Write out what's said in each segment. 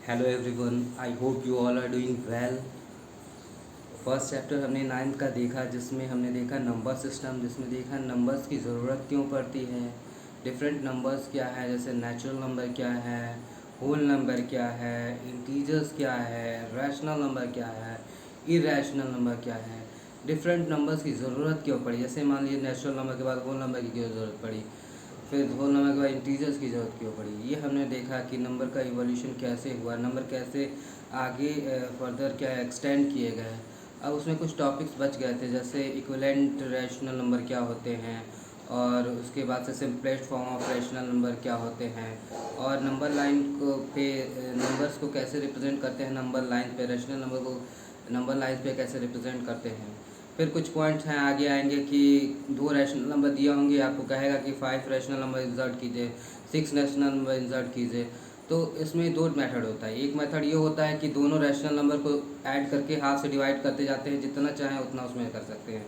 Hello everyone, I hope you all are doing well. First chapter हमने 9th का देखा, जिसमें हमने देखा नंबर सिस्टम, जिसमें देखा नंबर्स की ज़रूरत क्यों पड़ती है, डिफरेंट नंबर्स क्या है, जैसे नेचुरल नंबर क्या है, होल नंबर क्या है, इंटीजर्स क्या है, रैशनल नंबर क्या है, इरेशनल नंबर क्या है, डिफरेंट नंबर्स की ज़रूरत क्यों पड़ी। जैसे मान लीजिए नेचुरल नंबर के बाद होल नंबर की क्यों ज़रूरत पड़ी, फिर होल नंबर के बाद इंटीजर्स की ज़रूरत क्यों पड़ी। ये हमने देखा कि नंबर का इवोल्यूशन कैसे हुआ, नंबर कैसे आगे फर्दर क्या एक्सटेंड किए गए। अब उसमें कुछ टॉपिक्स बच गए थे, जैसे इक्विवेलेंट रैशनल नंबर क्या होते हैं, और उसके बाद से simplest form of rational number क्या होते हैं, और नंबर लाइन को पे नंबर्स को कैसे रिप्रेजेंट करते हैं, नंबर लाइन पे रैशनल नंबर को नंबर लाइन पे कैसे रिप्रेजेंट करते हैं। फिर कुछ पॉइंट्स हैं आगे आएंगे कि 2 रैशनल नंबर दिए होंगे, आपको कहेगा कि 5 रैशनल नंबर इंसर्ट कीजिए, 6 रैशनल नंबर इंसर्ट कीजिए। तो इसमें 2 मेथड होता है। एक मेथड ये होता है कि दोनों रैशनल नंबर को ऐड करके हाफ से डिवाइड करते जाते हैं, जितना चाहें उतना उसमें कर सकते हैं।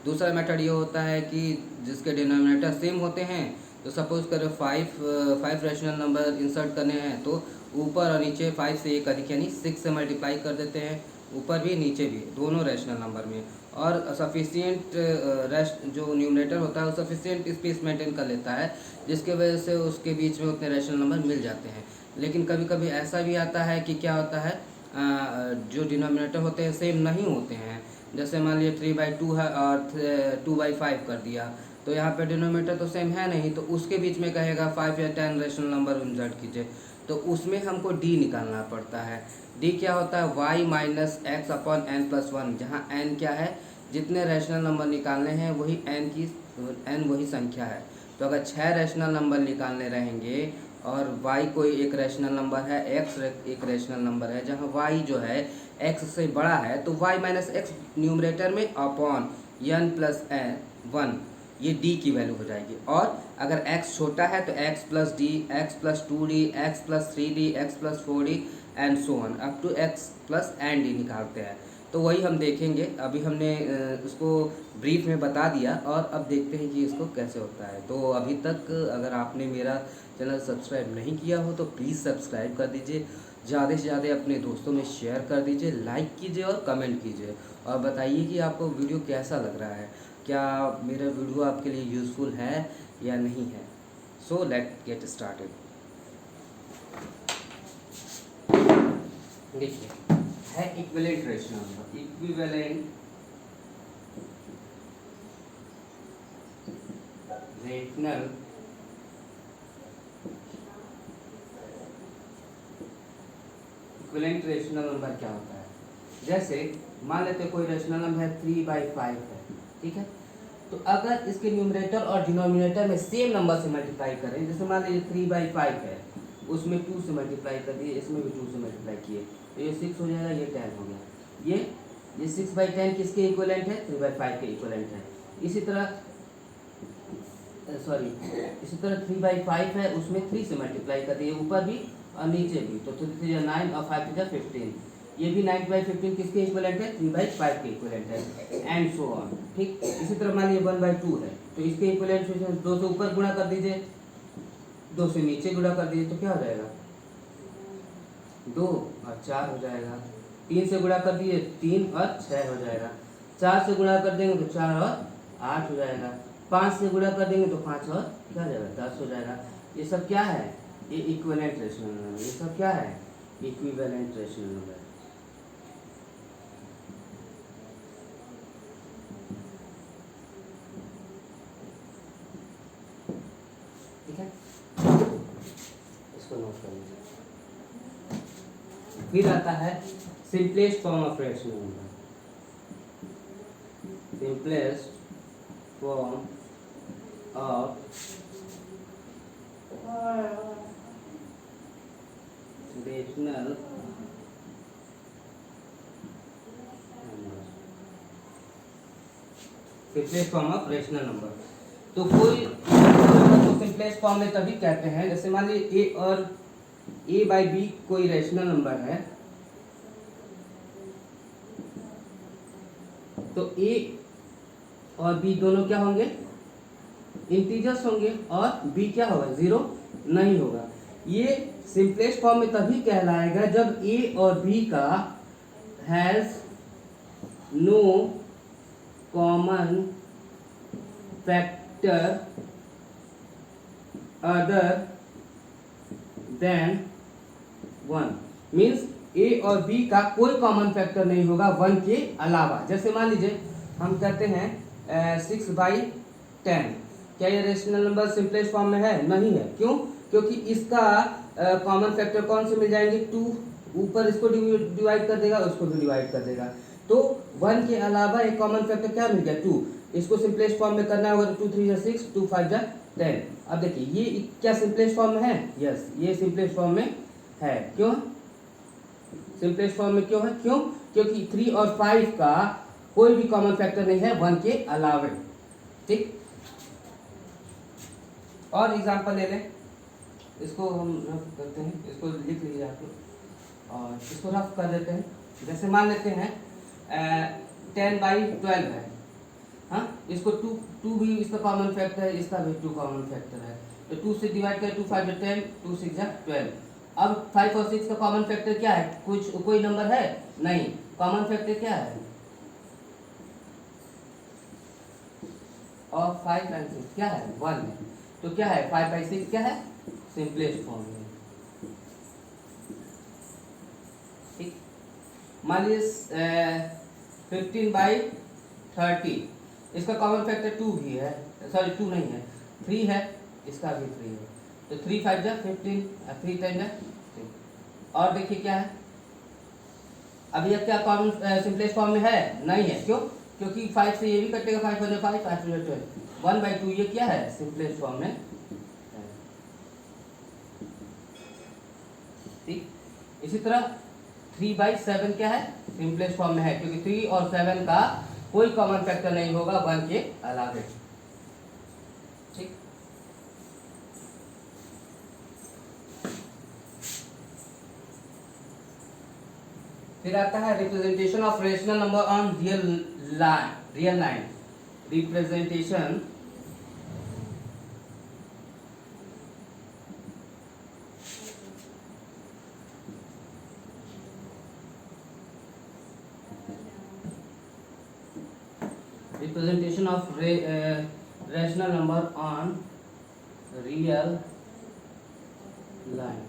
दूसरा मेथड ये होता है कि जिसके डिनोमिनेटर सेम होते हैं, तो सपोज करो 5 रैशनल नंबर इंसर्ट करने हैं, तो ऊपर और नीचे 5 से एक अधिक यानी 6 से मल्टीप्लाई कर देते हैं, ऊपर भी नीचे भी दोनों रैशनल नंबर में। और सफिशिएंट जो न्यूमरेटर होता है वो सफिशिएंट स्पेस मेंटेन कर लेता है, जिसके वजह से उसके बीच में उतने रैशनल नंबर मिल जाते हैं। लेकिन कभी कभी ऐसा भी आता है कि क्या होता है, जो डिनोमिनेटर होते हैं सेम नहीं होते हैं। जैसे मान लीजिए 3/2 है और 2/5 कर दिया, तो यहाँ पे डिनोमिनेटर तो सेम है नहीं, तो उसके बीच में कहेगा 5 या 10 रैशनल नंबर इंसर्ट कीजिए, तो उसमें हमको डी निकालना पड़ता है। डी क्या होता है, y minus X upon N plus one, जहाँ एन क्या है, जितने रैशनल नंबर निकालने हैं वही एन वही संख्या है। तो अगर 6 रैशनल नंबर निकालने रहेंगे और y कोई एक रैशनल नंबर है, x एक रैशनल नंबर है, जहाँ y जो है x से बड़ा है, तो y माइनस एक्स न्यूमरेटर में अपॉन n प्लस वन, ये d की वैल्यू हो जाएगी। और अगर x छोटा है तो x plus D, X plus 2d, X plus 3d, X plus 4d and so on up to x plus N D निकालते हैं। तो वही हम देखेंगे। अभी हमने उसको ब्रीफ में बता दिया, और अब देखते हैं कि इसको कैसे होता है। तो अभी तक अगर आपने मेरा चैनल सब्सक्राइब नहीं किया हो तो प्लीज़ सब्सक्राइब कर दीजिए, ज़्यादा से ज़्यादा अपने दोस्तों में शेयर कर दीजिए, लाइक कीजिए और कमेंट कीजिए, और बताइए कि आपको वीडियो कैसा लग रहा है, क्या मेरा वीडियो आपके लिए यूज़फुल है या नहीं है। So let get started. देखिए, है equivalent rational number, equivalent rational equivalent rational number क्या होता है। जैसे मान लेते कोई रैशनल नंबर है 3/5 है, ठीक है। तो अगर इसके न्यूमरेटर और डिनोमिनेटर में सेम नंबर से मल्टीप्लाई करें, जैसे मान लीजिए 3/5 है, उसमें 2 से मल्टीप्लाई कर दिए, इसमें भी 2 से मल्टीप्लाई किए, तो ये 6 हो जाएगा, ये 10 हो गया। ये 6/10 किसके इक्विवेलेंट है, 3/5 के इक्विवेलेंट है। इसी तरह 3/5 है, उसमें 3 से मल्टीप्लाई कर दिए, ऊपर भी और नीचे भी, तो 3 3 9 और 5 3 15, ये भी 9/15 किसके इक्विवेलेंट है, 3/5 के इक्विवेलेंट है, एंड सो ऑन। ठीक, इसी तरह मान लीजिए 1/2 है, तो इसके इक्विवेलेंट से 2 से ऊपर गुणा कर दीजिए, 2 से नीचे गुणा कर दीजिए, तो क्या हो जाएगा, 2 और 4 हो जाएगा। 3 से गुणा कर दिए, 3 और 6 हो जाएगा। 4 से गुणा कर देंगे तो 4 और 8 हो जाएगा। 5 से गुणा कर देंगे तो 5 और क्या हो जाएगा, 10 हो जाएगा। ये सब क्या है, ये इक्विवेलेंट रैशनल नंबर। ये सब क्या है, इक्विवेलेंट रैशनल नंबर। ठीक है, इसको नोट कर लीजिए। फिर आता है simplest form of rational number. Simplest form of rational simplest form of rational number. तो कोई नंबर को सिंपलेस्ट फॉर्म में तभी कहते हैं, जैसे मान लीजिए a और a/b कोई रैशनल नंबर है, तो a और b दोनों क्या होंगे, इंटीजर्स होंगे, और b क्या होगा, 0 नहीं होगा। ये सिंपलेस्ट फॉर्म में तभी कहलाएगा जब ए और बी का has no common factor other than 1। Means A और बी का कोई कॉमन फैक्टर नहीं होगा 1 के अलावा। जैसे मान लीजिए हम कहते हैं 6/10, क्या ये रेशनल नंबर सिंपलेस्ट फॉर्म में है? नहीं है। क्यों? क्योंकि इसका कॉमन फैक्टर कौन से मिल जाएंगे? 2। ऊपर इसको डिवाइड कर देगा, उसको भी डिवाइड कर देगा, तो 1 के अलावा एक कॉमन फैक्टर क्या मिल गया? 2। इसको सिंपलेस्ट फॉर्म में करना होगा तो 2 3 जा 6, 2 5 जा 10। अब देखिए ये क्या सिंपलेस्ट फॉर्म में है? यस, ये सिंपलेस्ट फॉर्म में है। क्यों सिंपलेस्ट फॉर्म में क्यों है? क्यों? क्योंकि 3 और 5 का कोई भी कॉमन फैक्टर नहीं है 1 के अलावा। ठीक, और एग्जांपल ले लें, इसको हम रफ करते हैं, इसको लिख लीजिए आप लोग और इसको रफ कर देते हैं। जैसे मान लेते हैं 10/12 है, हाँ, इसको 2 भी इसका कॉमन फैक्टर है, इसका भी 2 कॉमन फैक्टर है, तो 2 से डिवाइड करें, 2 5 जा 10, 2 6 जा 12। अब 5 और 6 का कॉमन फैक्टर क्या है? कोई नंबर है? नहीं। कॉमन फैक्टर क्या है? और 5 और 6 क्या है? 1 है। तो क्या है? 5/6 क्या है? सिंपलेस्ट फॉर्म में। ठीक, मान लीजिए 15/30, इसका कॉमन फैक्टर 2 भी है, सॉरी 2 नहीं है, 3 है, इसका भी 3 है, तो 3 5 जा 15, 3 10 जा 3। और देखिए क्या है, अब यह क्या कॉमन सिंपलेस्ट फॉर्म में है? नहीं है। क्यों? क्योंकि 5 से ये भी कटेगा, 5 5 5 5 12, 1/2 ये क्या है? सिंपलेस्ट फॉर्म में है। ठीक, इसी तरह 3/7 क्या है? सिंपलेस्ट फॉर्म में है, क्योंकि 3 और 7 का कोई कॉमन फैक्टर नहीं होगा 1 के अलावा। ठीक, फिर आता है representation of rational number on real line. Representation of rational number on real line.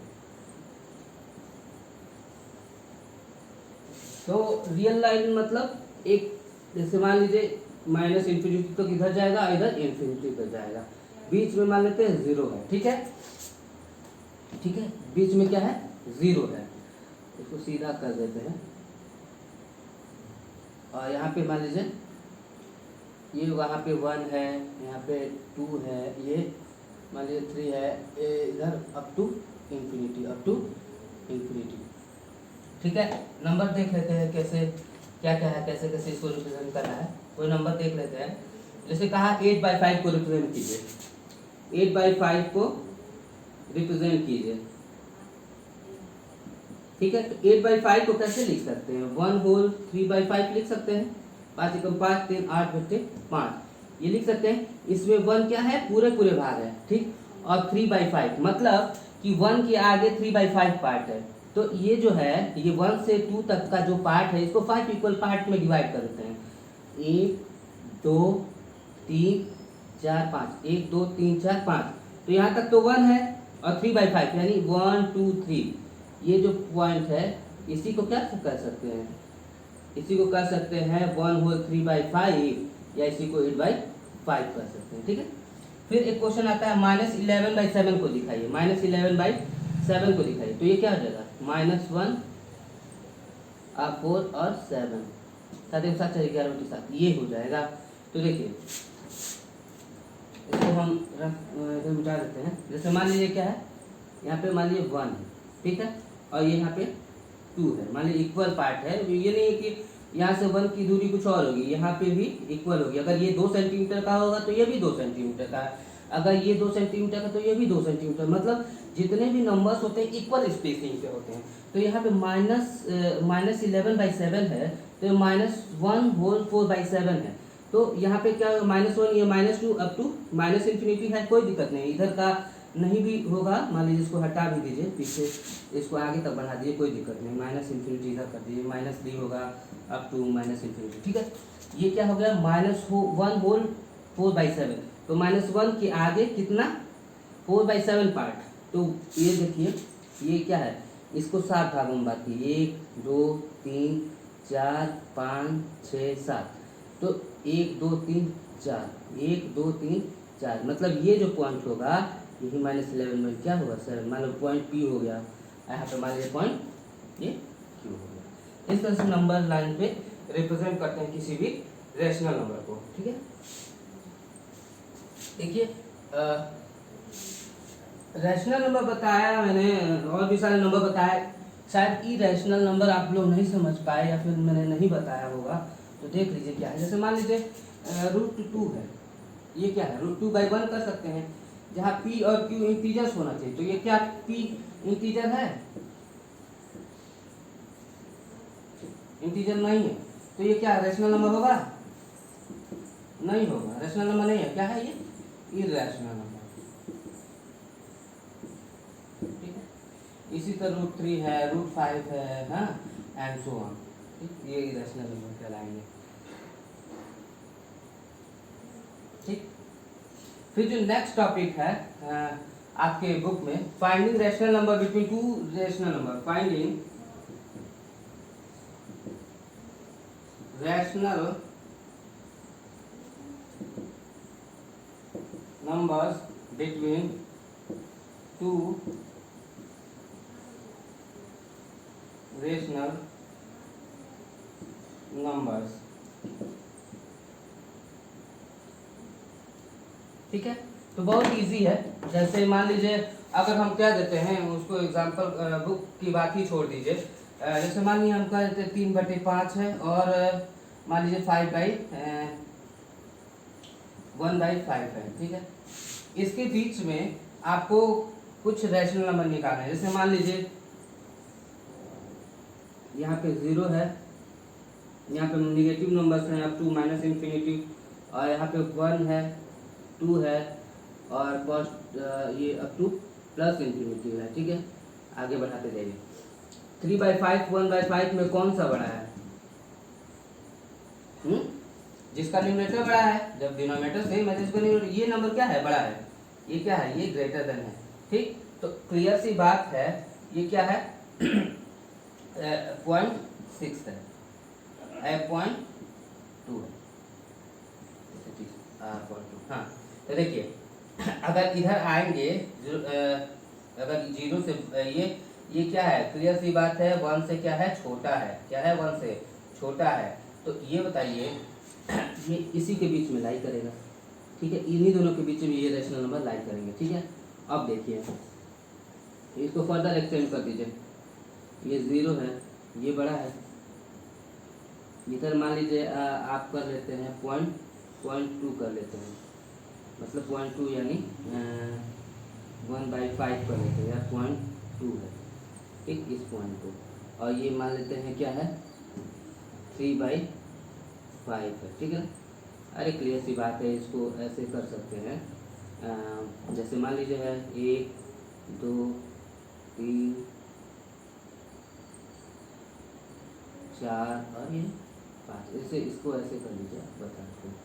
तो रियल लाइन मतलब एक, जैसे मान लीजिए माइनस इन्फिनिटी तक इधर जाएगा, इधर इन्फिनिटी तक जाएगा, बीच में मान लेते हैं 0 है। ठीक है, ठीक है, बीच में क्या है? 0 है। इसको सीधा कर देते हैं और यहाँ पे मान लीजिए ये वहाँ पे 1 है, यहाँ पे 2 है, ये मान लीजिए 3 है, इधर अप टू इन्फिनिटी। ठीक है, नंबर देख लेते हैं कैसे क्या क्या है, कैसे कैसे इसको रिप्रेजेंट करना है। कोई नंबर देख लेते हैं, जैसे कहा 8/5 को रिप्रेजेंट कीजिए, 8/5 को रिप्रेजेंट कीजिए। ठीक है, तो 8/5 को कैसे लिख सकते हैं? 1 होल 3/5 लिख सकते हैं, 5 एकम 5, 3 8 बटे 5 ये लिख सकते हैं। इसमें 1 क्या है? पूरे भाग है। ठीक, और 3/5 मतलब कि 1 के आगे 3/5 पार्ट है, तो ये जो है ये 1 से 2 तक का जो पार्ट है इसको 5 इक्वल पार्ट में डिवाइड कर देते हैं। 1 2 3 4 5, 1 2 3 4 5, तो यहाँ तक तो 1 है, और 3/5 यानी 1 2 3 ये जो पॉइंट है इसी को क्या कर सकते हैं? इसी को कर सकते हैं 1 होल 3/5 या इसी को 8/5 कर सकते हैं। ठीक है, फिर एक क्वेश्चन आता है -11/7 को दिखाइए, -11/7 को दिखाइए, तो ये क्या हो जाएगा? -1 4 और 7 साथ 11 बटे 7 ये हो जाएगा। तो देखिए इसको हम इधर मिटा देते हैं। जैसे मान लीजिए क्या है, यहाँ पे मान लीजिए 1 है, ठीक है, और ये यहाँ पे 2 है, मान लीजिए इक्वल पार्ट है। ये नहीं है कि यहाँ से 1 की दूरी कुछ और होगी, यहाँ पे भी इक्वल होगी। अगर ये 2 सेंटीमीटर का होगा तो ये भी 2 सेंटीमीटर का है, अगर ये 2 सेंटीमीटर का तो ये भी 2 सेंटीमीटर, मतलब जितने भी नंबर्स होते हैं इक्वल स्पेसिंग पे होते हैं। तो यहाँ पे -11/7 है, तो -1 होल 4/7 है, तो यहाँ पे क्या -1 ये -2 अप टू -इन्फिनिटी है, कोई दिक्कत नहीं। इधर का नहीं भी होगा, मान लीजिए इसको हटा भी दीजिए पीछे, इसको आगे तक बढ़ा दीजिए, कोई दिक्कत नहीं, माइनस इन्फिनिटी इधर कर दीजिए, -3 होगा अप टू -इन्फिनिटी। ठीक है, ये क्या हो गया, -1 होल 4/7। तो -1 के आगे कितना, 4/7 पार्ट। तो ये देखिए ये क्या है, इसको 7 भागों में बांट कीजिए, 1 2 3 4 5 6 7। तो 1 2 3 4, 1 2 3 4, मतलब ये जो पॉइंट होगा यही -11 में क्या होगा 7, मान लो पॉइंट पी हो गया, यहाँ पे मान लीजिए पॉइंट ये क्यू हो गया। इस तरह से नंबर लाइन पे रिप्रेजेंट करते हैं किसी भी रेशनल नंबर को। ठीक है, देखिए रैशनल नंबर बताया मैंने, और भी सारे नंबर बताए, शायद इरेशनल नंबर आप लोग नहीं समझ पाए या फिर मैंने नहीं बताया होगा, तो देख लीजिए क्या है। जैसे मान लीजिए √2 है, ये क्या है, √2/1 कर सकते हैं, जहाँ p और q इंटीजर्स होना चाहिए। तो ये क्या p इंटीजर है, इंटीजर नहीं है, तो ये क्या रैशनल नंबर होगा, नहीं होगा, रैशनल नंबर नहीं है, क्या है ये, इरेशनल नंबर। ठीक है, इसी तरह √3 है, √5 है, हाँ, एंड सो ऑन, ये इरेशनल नंबर कहलाएंगे। ठीक, फिर जो नेक्स्ट टॉपिक है आपके बुक में, finding rational number between two rational number, finding rational numbers between two rational numbers। ठीक है, तो बहुत इजी है। जैसे मान लीजिए अगर हम क्या देते हैं उसको, एग्जांपल बुक की बात ही छोड़ दीजिए, जैसे मान लीजिए हम कह देते हैं 3/5 है, और मान लीजिए 1/5 है। ठीक है, इसके बीच में आपको कुछ रैशनल नंबर निकालना है। जैसे मान लीजिए यहाँ पे 0 है, यहाँ पे निगेटिव नंबर्स हैं अप टू -इन्फिनिटी, और यहाँ पे 1 है, 2 है, और कॉस्ट ये अप टू +इन्फिनिटी है। ठीक है, आगे बढ़ाते जाइए। 3/5 1/5 में कौन सा बड़ा है, जिसका न्यूमरेटर बड़ा है, जब डिनोमिनेटर सेम है जिसका न्यूमरेटर, ये नंबर क्या है, बड़ा है, ये क्या है, ये ग्रेटर देन है। ठीक, तो क्लियर सी बात है, ये क्या है 0.6 है, 0.2 है। हाँ, तो देखिए अगर इधर आएंगे, अगर 0 से ये क्या है, क्लियर सी बात है, 1 से क्या है, छोटा है, क्या है, 1 से छोटा है। तो ये बताइए ये इसी के बीच में लाई करेगा। ठीक है, इन्हीं दोनों के बीच में ये रैशनल नंबर लाई करेंगे। ठीक है, अब देखिए इसको फर्दर एक्सटेंड कर दीजिए, ये 0 है, ये बड़ा है, इधर मान लीजिए आप कर लेते हैं 0.2 कर लेते हैं, मतलब 0.2 यानी 1/5 कर लेते हैं, या 0.2 है। ठीक, इस पॉइंट को, और ये मान लेते हैं क्या है 3/5 है। ठीक है, अरे क्लियर सी बात है, इसको ऐसे कर सकते हैं, जैसे मान लीजिए है 1 2 3 4 और ये 5, ऐसे इसको ऐसे कर लीजिए, आप बताते हैं।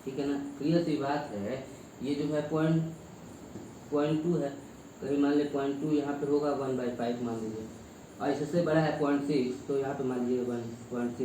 ठीक है ना, क्लियर सी बात है। ये जो है 0.2 है, कहीं मान लीजिए 0.2 यहाँ पे होगा 1/5 मान लीजिए, और इससे बड़ा है 0.6, तो यहाँ पे मान लीजिए 1.6